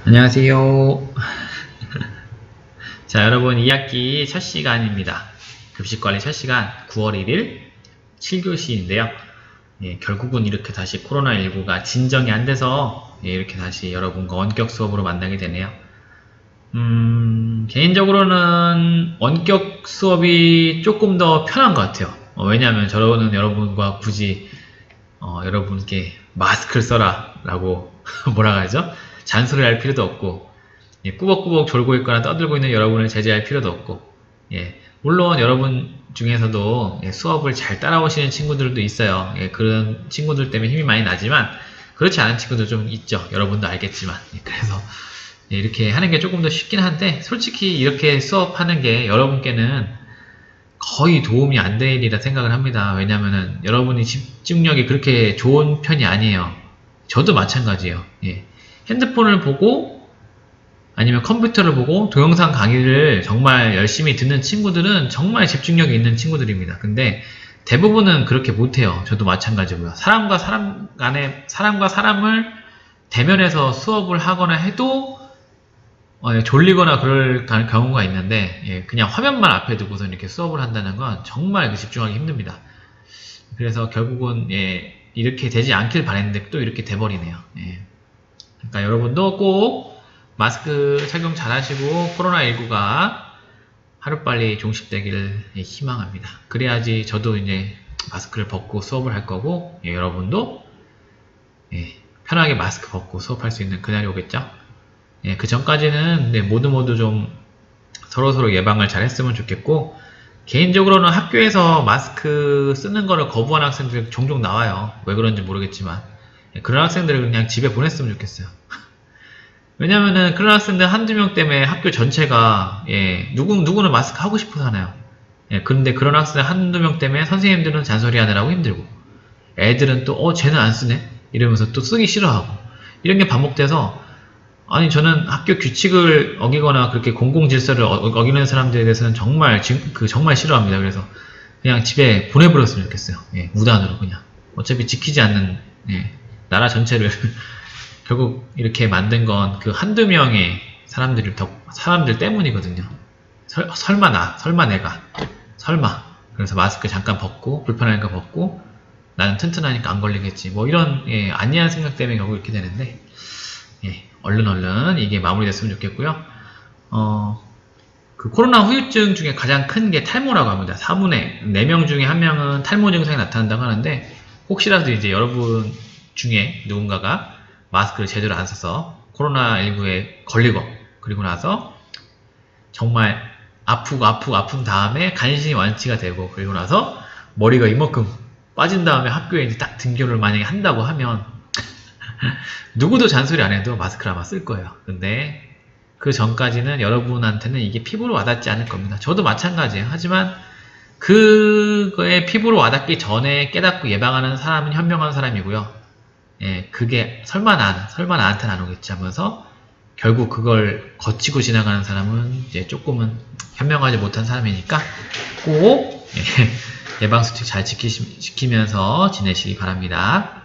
안녕하세요. 자, 여러분 2학기 첫 시간입니다. 급식관리 첫 시간 9월 1일 7교시인데요. 결국은 이렇게 다시 코로나19가 진정이 안 돼서 이렇게 다시 여러분과 원격 수업으로 만나게 되네요. 개인적으로는 원격 수업이 조금 더 편한 것 같아요. 왜냐하면 저는 여러분과 굳이 여러분께 마스크를 써라 라고 뭐라 하죠? 잔소리를 할 필요도 없고, 꾸벅꾸벅 졸고 있거나 떠들고 있는 여러분을 제재할 필요도 없고, 물론 여러분 중에서도 수업을 잘 따라오시는 친구들도 있어요. 그런 친구들 때문에 힘이 많이 나지만 그렇지 않은 친구도 좀 있죠. 여러분도 알겠지만. 그래서 이렇게 하는 게 조금 더 쉽긴 한데, 솔직히 이렇게 수업하는 게 여러분께는 거의 도움이 안 되리라 생각을 합니다. 왜냐면은 여러분이 집중력이 그렇게 좋은 편이 아니에요. 저도 마찬가지예요. 핸드폰을 보고 아니면 컴퓨터를 보고 동영상 강의를 정말 열심히 듣는 친구들은 정말 집중력이 있는 친구들입니다. 근데 대부분은 그렇게 못해요. 저도 마찬가지고요. 사람과 사람을 대면해서 수업을 하거나 해도 졸리거나 그럴 경우가 있는데, 그냥 화면만 앞에 두고서 이렇게 수업을 한다는 건 정말 집중하기 힘듭니다. 그래서 결국은 이렇게 되지 않길 바랬는데 또 이렇게 돼버리네요. 그러니까 여러분도 꼭 마스크 착용 잘 하시고 코로나19가 하루빨리 종식되기를 희망합니다. 그래야지 저도 이제 마스크를 벗고 수업을 할 거고, 여러분도 편하게 마스크 벗고 수업할 수 있는 그날이 오겠죠. 그 전까지는 모두 좀 서로 예방을 잘 했으면 좋겠고, 개인적으로는 학교에서 마스크 쓰는 거를 거부하는 학생들이 종종 나와요. 왜 그런지 모르겠지만 그런 학생들을 그냥 집에 보냈으면 좋겠어요. 왜냐면은 그런 학생들 한두 명 때문에 학교 전체가 누구는 마스크 하고 싶어서 하나요. 그런데 그런 학생 한두 명 때문에 선생님들은 잔소리 하느라고 힘들고, 애들은 또 쟤는 안 쓰네 이러면서 또 쓰기 싫어하고, 이런 게 반복돼서, 아니 저는 학교 규칙을 어기거나 그렇게 공공질서를 어기는 사람들에 대해서는 정말 싫어합니다. 그래서 그냥 집에 보내버렸으면 좋겠어요. 무단으로 그냥. 어차피 지키지 않는 나라 전체를 결국 이렇게 만든 건 그 한두 명의 사람들 때문이거든요. 설마 내가 그래서 마스크 잠깐 벗고 불편하니까 벗고 나는 튼튼하니까 안 걸리겠지 뭐 이런 안이한 생각 때문에 결국 이렇게 되는데, 얼른 이게 마무리됐으면 좋겠고요. 그 코로나 후유증 중에 가장 큰 게 탈모라고 합니다. 4분의 4명 중에 1명은 탈모 증상이 나타난다고 하는데, 혹시라도 이제 여러분 중에 누군가가 마스크를 제대로 안 써서 코로나19에 걸리고, 그리고 나서 정말 아픈 다음에 간신히 완치가 되고, 그리고 나서 머리가 이만큼 빠진 다음에 학교에 이제 딱 등교를 만약에 한다고 하면 누구도 잔소리 안 해도 마스크를 아마 쓸 거예요. 근데 그 전까지는 여러분한테는 이게 피부로 와닿지 않을 겁니다. 저도 마찬가지예요. 하지만 그거에 피부로 와닿기 전에 깨닫고 예방하는 사람은 현명한 사람이고요. 그게 설마 나한테는 안 오겠지 하면서 결국 그걸 거치고 지나가는 사람은 이제 조금은 현명하지 못한 사람이니까 꼭 예방수칙 잘 지키면서 지내시기 바랍니다.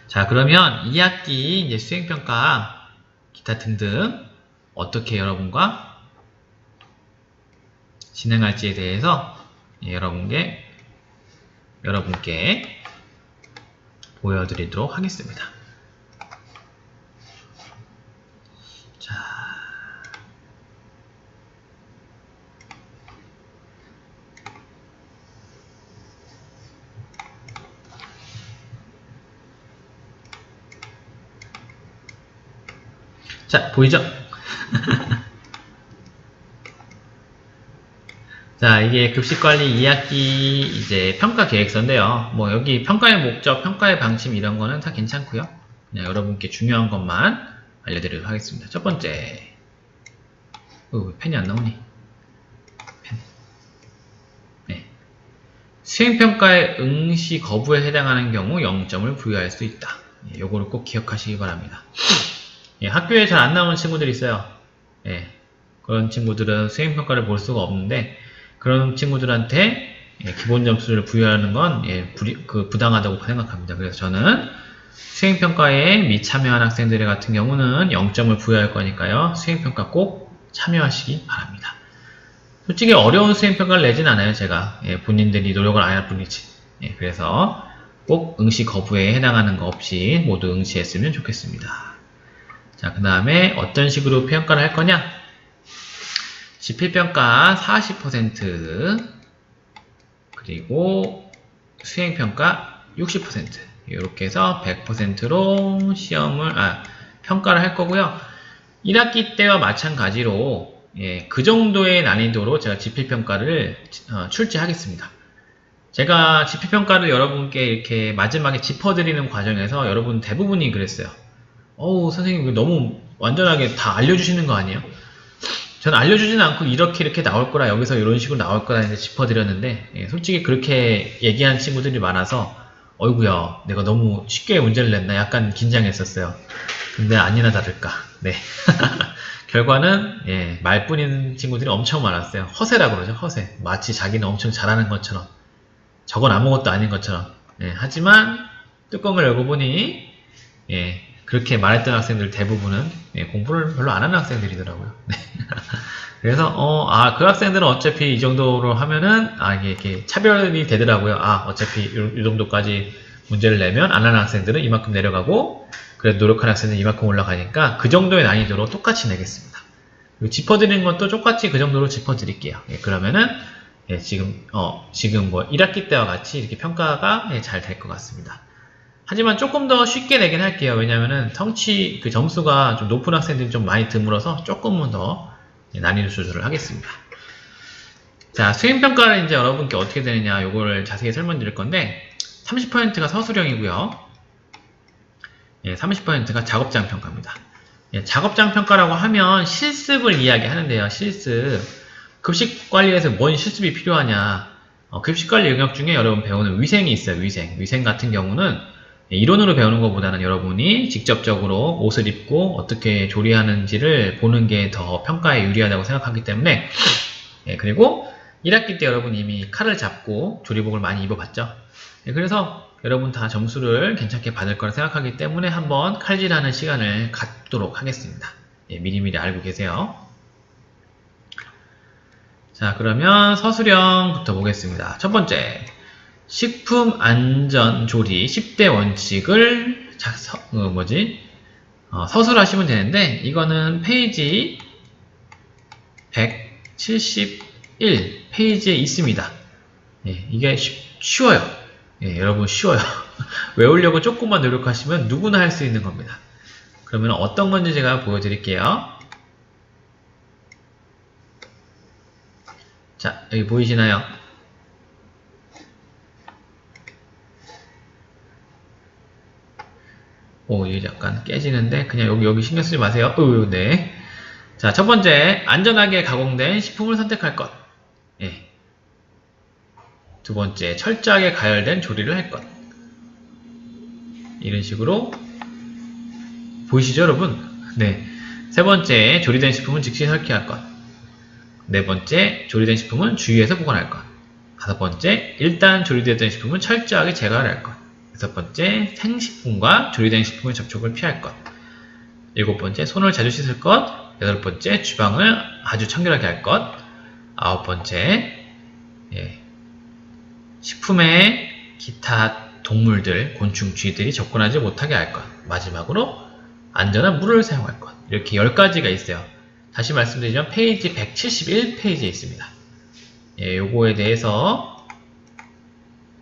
자, 그러면 2학기 이제 수행평가 기타 등등 어떻게 여러분과 진행할지에 대해서 여러분께 보여드리도록 하겠습니다. 자, 보이죠? 자, 이게 급식관리 2학기 이제 평가 계획서인데요. 뭐 여기 평가의 목적, 평가의 방침 이런 거는 다 괜찮고요. 그냥 여러분께 중요한 것만 알려드리도록 하겠습니다. 첫 번째, 왜 펜이 안 나오니? 펜. 수행평가의 응시 거부에 해당하는 경우 0점을 부여할 수 있다. 요거를 꼭 기억하시기 바랍니다. 학교에 잘 안 나오는 친구들이 있어요. 그런 친구들은 수행평가를 볼 수가 없는데, 그런 친구들한테 기본 점수를 부여하는 건 부당하다고 생각합니다. 그래서 저는 수행평가에 미참여한 학생들 같은 경우는 0점을 부여할 거니까요. 수행평가 꼭 참여하시기 바랍니다. 솔직히 어려운 수행평가를 내진 않아요. 제가 본인들이 노력을 안 할 뿐이지. 그래서 꼭 응시 거부에 해당하는 거 없이 모두 응시했으면 좋겠습니다. 자, 그 다음에 어떤 식으로 평가를 할 거냐? 지필평가 40%, 그리고 수행평가 60%, 이렇게 해서 100%로 평가를 할 거고요. 1학기 때와 마찬가지로 그 정도의 난이도로 제가 지필평가를 출제하겠습니다. 제가 지필평가를 여러분께 이렇게 마지막에 짚어드리는 과정에서 여러분 대부분이 그랬어요. 어우, 선생님 너무 완전하게 다 알려주시는 거 아니에요? 저는 알려주지는 않고 이렇게 나올 거라, 여기서 이런 식으로 나올 거라 이제 짚어드렸는데, 솔직히 그렇게 얘기한 친구들이 많아서 어이구야, 내가 너무 쉽게 문제를 냈나 약간 긴장했었어요. 근데 아니나 다를까, 네. 결과는 말뿐인 친구들이 엄청 많았어요. 허세라고 그러죠. 허세. 마치 자기는 엄청 잘하는 것처럼, 저건 아무것도 아닌 것처럼. 하지만 뚜껑을 열고 보니 그렇게 말했던 학생들 대부분은 공부를 별로 안 하는 학생들이더라고요. 네. 그래서 그 학생들은 어차피 이 정도로 하면은 이게 이렇게 차별이 되더라고요. 어차피 이 정도까지 문제를 내면 안 하는 학생들은 이만큼 내려가고, 그래도 노력하는 학생들은 이만큼 올라가니까 그 정도의 난이도로 똑같이 내겠습니다. 그리고 짚어드리는 것도 똑같이 그 정도로 짚어드릴게요. 그러면은 지금 뭐 1학기 때와 같이 이렇게 평가가 잘 될 것 같습니다. 하지만 조금 더 쉽게 내긴 할게요. 왜냐면은 그 점수가 좀 높은 학생들이 좀 많이 드물어서 조금은 더 난이도 조절을 하겠습니다. 자, 수행평가를 이제 여러분께 어떻게 되느냐, 요거를 자세히 설명드릴 건데, 30%가 서술형이고요. 30%가 작업장 평가입니다. 작업장 평가라고 하면 실습을 이야기하는데요. 실습. 급식 관리에서 뭔 실습이 필요하냐. 급식 관리 영역 중에 여러분 배우는 위생이 있어요. 위생 같은 경우는 이론으로 배우는 것보다는 여러분이 직접적으로 옷을 입고 어떻게 조리하는지를 보는 게 더 평가에 유리하다고 생각하기 때문에, 그리고 1학기 때 여러분 이미 칼을 잡고 조리복을 많이 입어봤죠. 그래서 여러분 다 점수를 괜찮게 받을 거라 생각하기 때문에 한번 칼질하는 시간을 갖도록 하겠습니다. 미리미리 알고 계세요. 자, 그러면 서술형부터 보겠습니다. 첫 번째, 식품 안전 조리 10대 원칙을 서술하시면 되는데, 이거는 페이지 171 페이지에 있습니다. 이게 쉬워요. 여러분 쉬워요. 외우려고 조금만 노력하시면 누구나 할 수 있는 겁니다. 그러면 어떤 건지 제가 보여드릴게요. 자, 여기 보이시나요? 이게 약간 깨지는데 그냥 여기 신경 쓰지 마세요. 네. 자, 첫 번째, 안전하게 가공된 식품을 선택할 것. 두 번째, 철저하게 가열된 조리를 할 것. 이런 식으로 보이시죠, 여러분? 네. 세 번째, 조리된 식품은 즉시 설치할 것. 네 번째, 조리된 식품은 주의해서 보관할 것. 다섯 번째, 일단 조리되었던 식품은 철저하게 제거를 할 것. 여섯 번째, 생식품과 조리된 식품의 접촉을 피할 것. 일곱 번째, 손을 자주 씻을 것. 여덟 번째, 주방을 아주 청결하게 할 것. 아홉 번째, 식품에 기타 동물들, 곤충, 쥐들이 접근하지 못하게 할 것. 마지막으로 안전한 물을 사용할 것. 이렇게 10가지가 있어요. 다시 말씀드리면 페이지 171 페이지에 있습니다. 요거에 대해서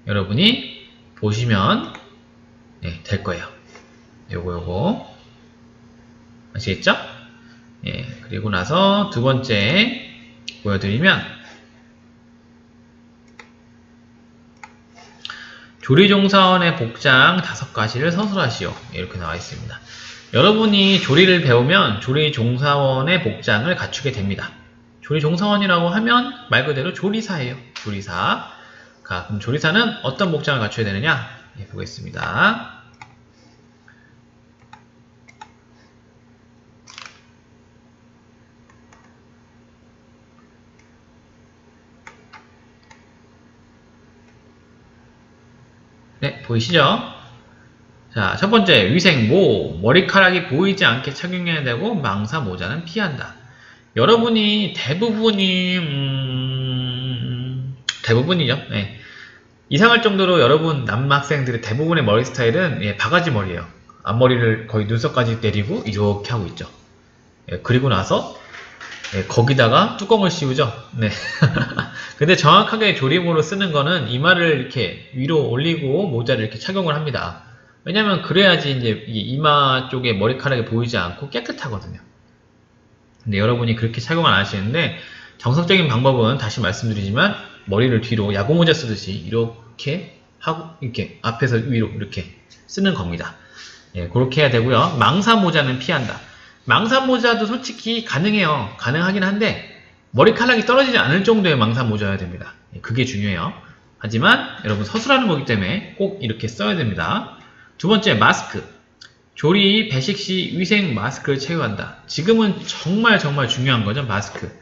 여러분이 보시면 될 거예요. 요거 아시겠죠? 그리고 나서 두 번째 보여드리면, 조리종사원의 복장 5가지를 서술하시오. 이렇게 나와 있습니다. 여러분이 조리를 배우면 조리종사원의 복장을 갖추게 됩니다. 조리종사원이라고 하면 말 그대로 조리사예요. 조리사. 그럼 조리사는 어떤 복장을 갖춰야 되느냐? 보겠습니다. 네, 보이시죠? 자, 첫 번째, 위생모. 머리카락이 보이지 않게 착용해야 되고, 망사 모자는 피한다. 여러분이 대부분이죠. 네. 이상할 정도로 여러분 남학생들의 대부분의 머리 스타일은 바가지 머리예요. 앞머리를 거의 눈썹까지 내리고 이렇게 하고 있죠. 그리고 나서 거기다가 뚜껑을 씌우죠. 네. 근데 정확하게 조립으로 쓰는 거는 이마를 이렇게 위로 올리고 모자를 이렇게 착용을 합니다. 왜냐면 그래야지 이제 이마 쪽에 머리카락이 보이지 않고 깨끗하거든요. 근데 여러분이 그렇게 착용을 안 하시는데 정석적인 방법은 다시 말씀드리지만 머리를 뒤로 야구모자 쓰듯이 이렇게 하고 이렇게 앞에서 위로 이렇게 쓰는 겁니다. 그렇게 해야 되고요. 망사 모자는 피한다. 망사 모자도 솔직히 가능해요. 가능하긴 한데 머리카락이 떨어지지 않을 정도의 망사 모자여야 됩니다. 그게 중요해요. 하지만 여러분 서술하는 거기 때문에 꼭 이렇게 써야 됩니다. 두 번째, 마스크. 조리, 배식 시 위생 마스크를 착용한다. 지금은 정말 중요한 거죠, 마스크.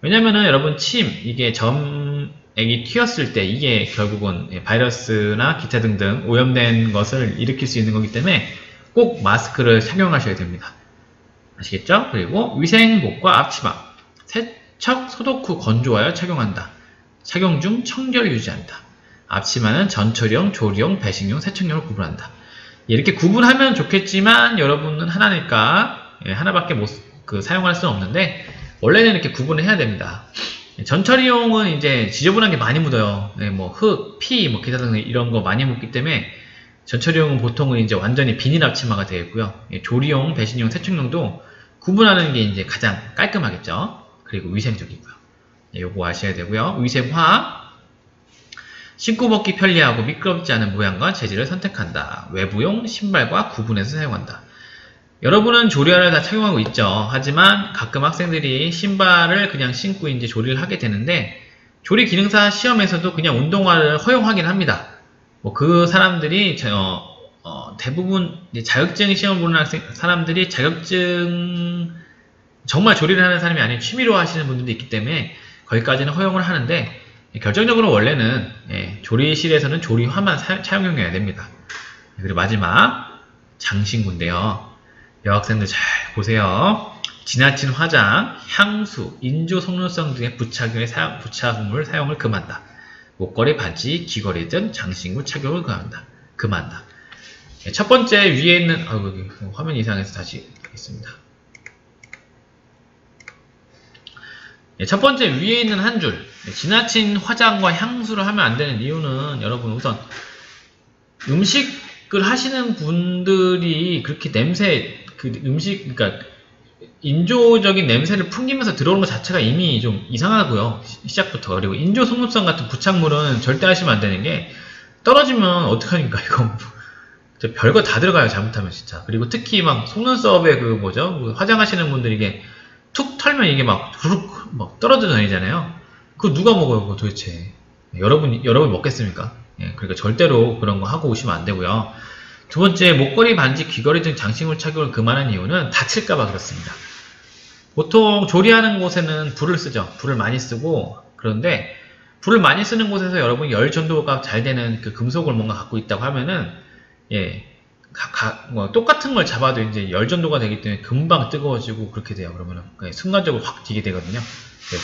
왜냐면은 여러분 이게 점액이 튀었을 때 이게 결국은 바이러스나 기타 등등 오염된 것을 일으킬 수 있는 거기 때문에 꼭 마스크를 착용하셔야 됩니다. 아시겠죠? 그리고 위생복과 앞치마. 세척, 소독 후 건조하여 착용한다. 착용 중 청결을 유지한다. 앞치마는 전처리용, 조리용, 배식용, 세척용을 구분한다. 이렇게 구분하면 좋겠지만 여러분은 하나니까 하나밖에 사용할 수는 없는데 원래는 이렇게 구분을 해야 됩니다. 전처리용은 이제 지저분한 게 많이 묻어요. 뭐 흙, 피, 뭐 기타 등등 이런 거 많이 묻기 때문에 전처리용은 보통은 이제 완전히 비닐 앞치마가 되겠고요. 조리용, 배식용, 세척용도 구분하는 게 이제 가장 깔끔하겠죠. 그리고 위생적이고요. 요거 아셔야 되고요. 위생화. 신고 벗기 편리하고 미끄럽지 않은 모양과 재질을 선택한다. 외부용 신발과 구분해서 사용한다. 여러분은 조리화를 다 착용하고 있죠. 하지만 가끔 학생들이 신발을 그냥 신고 이제 조리를 하게 되는데 조리 기능사 시험에서도 그냥 운동화를 허용하긴 합니다. 그 사람들이 대부분 자격증 시험 보는 사람들이 자격증 정말 조리를 하는 사람이 아닌 취미로 하시는 분들도 있기 때문에 거기까지는 허용을 하는데 결정적으로 원래는 조리실에서는 조리화만 착용해야 됩니다. 그리고 마지막 장신구인데요. 여학생들 잘 보세요. 지나친 화장, 향수, 인조 속눈썹 등의 부착물 사용을 금한다. 목걸이, 바지, 귀걸이 등 장신구 착용을 금한다. 첫 번째 위에 있는 여기 화면 이상해서 다시 하겠습니다. 첫 번째 위에 있는 한 줄, 지나친 화장과 향수를 하면 안 되는 이유는 여러분 우선 음식을 하시는 분들이 그렇게 그러니까 인조적인 냄새를 풍기면서 들어오는 것 자체가 이미 좀 이상하고요. 시작부터. 그리고 인조 속눈썹 같은 부착물은 절대 하시면 안 되는 게 떨어지면 어떡하니까 이거 별거 다 들어가요. 잘못하면 진짜. 그리고 특히 막 속눈썹에 화장하시는 분들이 이게 툭 털면 이게 막 떨어져 다니잖아요. 그거 누가 먹어요, 그거 도대체. 여러분 먹겠습니까? 그러니까 절대로 그런 거 하고 오시면 안 되고요. 두 번째, 목걸이, 반지, 귀걸이 등 장식물 착용을 금하는 이유는 다칠까봐 그렇습니다. 보통 조리하는 곳에는 불을 쓰죠. 불을 많이 쓰고, 그런데 불을 많이 쓰는 곳에서 여러분이 열 전도가 잘 되는 그 금속을 뭔가 갖고 있다고 하면은, 똑같은 걸 잡아도 이제 열 전도가 되기 때문에 금방 뜨거워지고 그렇게 돼요. 그러면은 순간적으로 확 튀게 되거든요.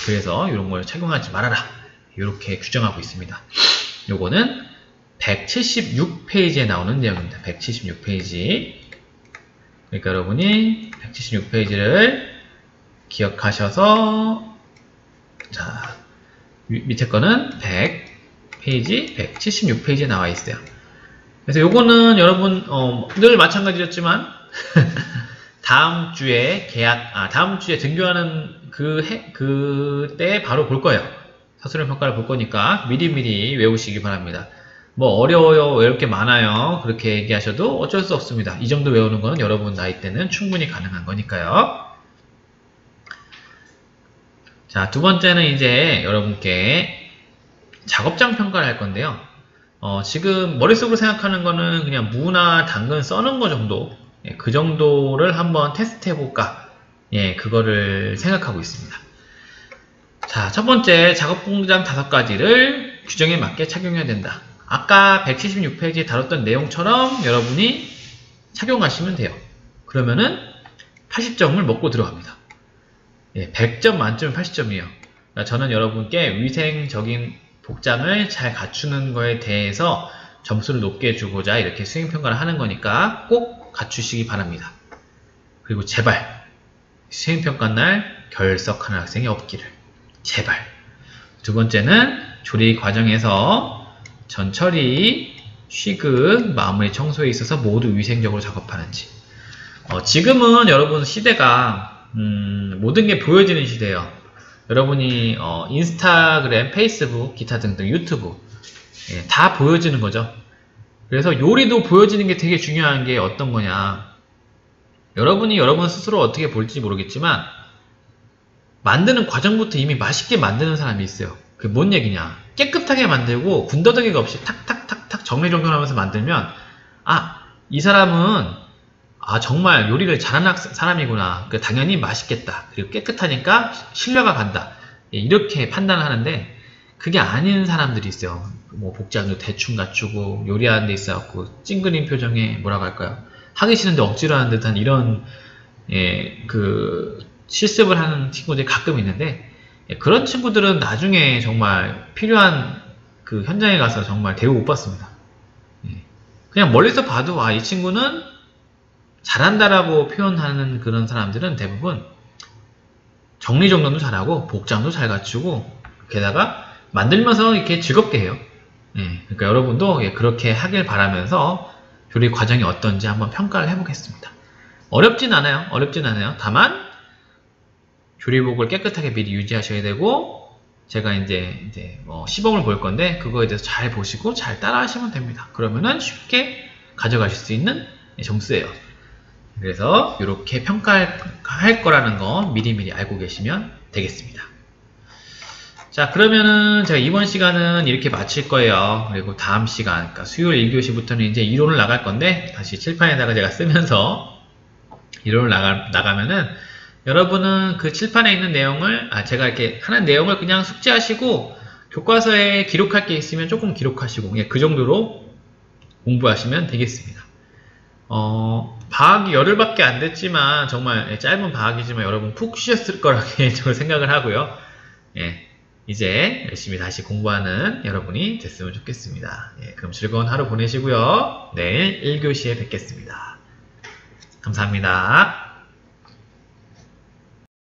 그래서 이런 걸 착용하지 말아라. 이렇게 규정하고 있습니다. 요거는 176페이지에 나오는 내용입니다. 176페이지. 그러니까 여러분이 176페이지를 기억하셔서 자, 밑에 거는 100페이지, 176페이지에 나와 있어요. 그래서 요거는 여러분 늘 마찬가지였지만 다음 주에 등교하는 그때 바로 볼 거예요. 서술형 평가를 볼 거니까 미리미리 외우시기 바랍니다. 어려워요, 외울 게 많아요, 그렇게 얘기하셔도 어쩔 수 없습니다. 이 정도 외우는 건 여러분 나이 때는 충분히 가능한 거니까요. 자, 두 번째는 이제 여러분께 작업장 평가를 할 건데요. 지금 머릿속으로 생각하는 거는 그냥 무나 당근 써는 거 정도, 그 정도를 한번 테스트 해볼까, 그거를 생각하고 있습니다. 자, 첫 번째, 작업 공장 5가지를 규정에 맞게 착용해야 된다. 아까 176페이지에 다뤘던 내용처럼 여러분이 착용하시면 돼요. 그러면은 80점을 먹고 들어갑니다. 예, 100점 만점에 80점이에요. 그러니까 저는 여러분께 위생적인 복장을 잘 갖추는 거에 대해서 점수를 높게 주고자 이렇게 수행평가를 하는 거니까 꼭 갖추시기 바랍니다. 그리고 제발 수행평가 날 결석하는 학생이 없기를. 제발. 두 번째는 조리 과정에서 전처리, 쉬그, 마무리 청소에 있어서 모두 위생적으로 작업하는지. 지금은 여러분 시대가 모든 게 보여지는 시대예요. 여러분이 인스타그램, 페이스북, 기타 등등 유튜브 예, 다 보여지는 거죠. 그래서 요리도 보여지는 게 되게 중요한 게 어떤 거냐. 여러분이 여러분 스스로 어떻게 볼지 모르겠지만 만드는 과정부터 이미 맛있게 만드는 사람이 있어요. 그게 뭔 얘기냐. 깨끗하게 만들고 군더더기가 없이 탁탁탁탁 정리정돈하면서 만들면 이 사람은 정말 요리를 잘하는 사람이구나. 당연히 맛있겠다. 그리고 깨끗하니까 신뢰가 간다. 예, 이렇게 판단을 하는데 그게 아닌 사람들이 있어요. 뭐 복장도 대충 갖추고 요리하는 데 있어갖고 찡그린 표정에 뭐라고 할까요? 하기 싫은데 억지로 하는 듯한 이런 실습을 하는 친구들이 가끔 있는데 그런 친구들은 나중에 정말 필요한 그 현장에 가서 정말 대우 못 받습니다. 그냥 멀리서 봐도 이 친구는 잘한다라고 표현하는 그런 사람들은 대부분 정리정돈도 잘하고 복장도 잘 갖추고 게다가 만들면서 이렇게 즐겁게 해요. 그러니까 여러분도 그렇게 하길 바라면서 조리 과정이 어떤지 한번 평가를 해보겠습니다. 어렵진 않아요. 다만 조리복을 깨끗하게 미리 유지하셔야 되고 제가 이제 시범을 볼 건데 그거에 대해서 잘 보시고 잘 따라 하시면 됩니다. 그러면은 쉽게 가져가실 수 있는 점수예요. 그래서 이렇게 평가할 거라는 거 미리미리 알고 계시면 되겠습니다. 자, 그러면은 제가 이번 시간은 이렇게 마칠 거예요. 그리고 다음 시간, 그러니까 수요일 1교시부터는 이제 이론을 나갈 건데 다시 칠판에다가 제가 쓰면서 이론을 나가면은 여러분은 그 칠판에 있는 내용을 제가 이렇게 하는 내용을 그냥 숙지하시고 교과서에 기록할 게 있으면 조금 기록하시고 그 정도로 공부하시면 되겠습니다. 방학이 열흘밖에 안 됐지만 정말 짧은 방학이지만 여러분 푹 쉬었을 거라고 저는 생각을 하고요. 이제 열심히 다시 공부하는 여러분이 됐으면 좋겠습니다. 그럼 즐거운 하루 보내시고요. 내일 1교시에 뵙겠습니다. 감사합니다.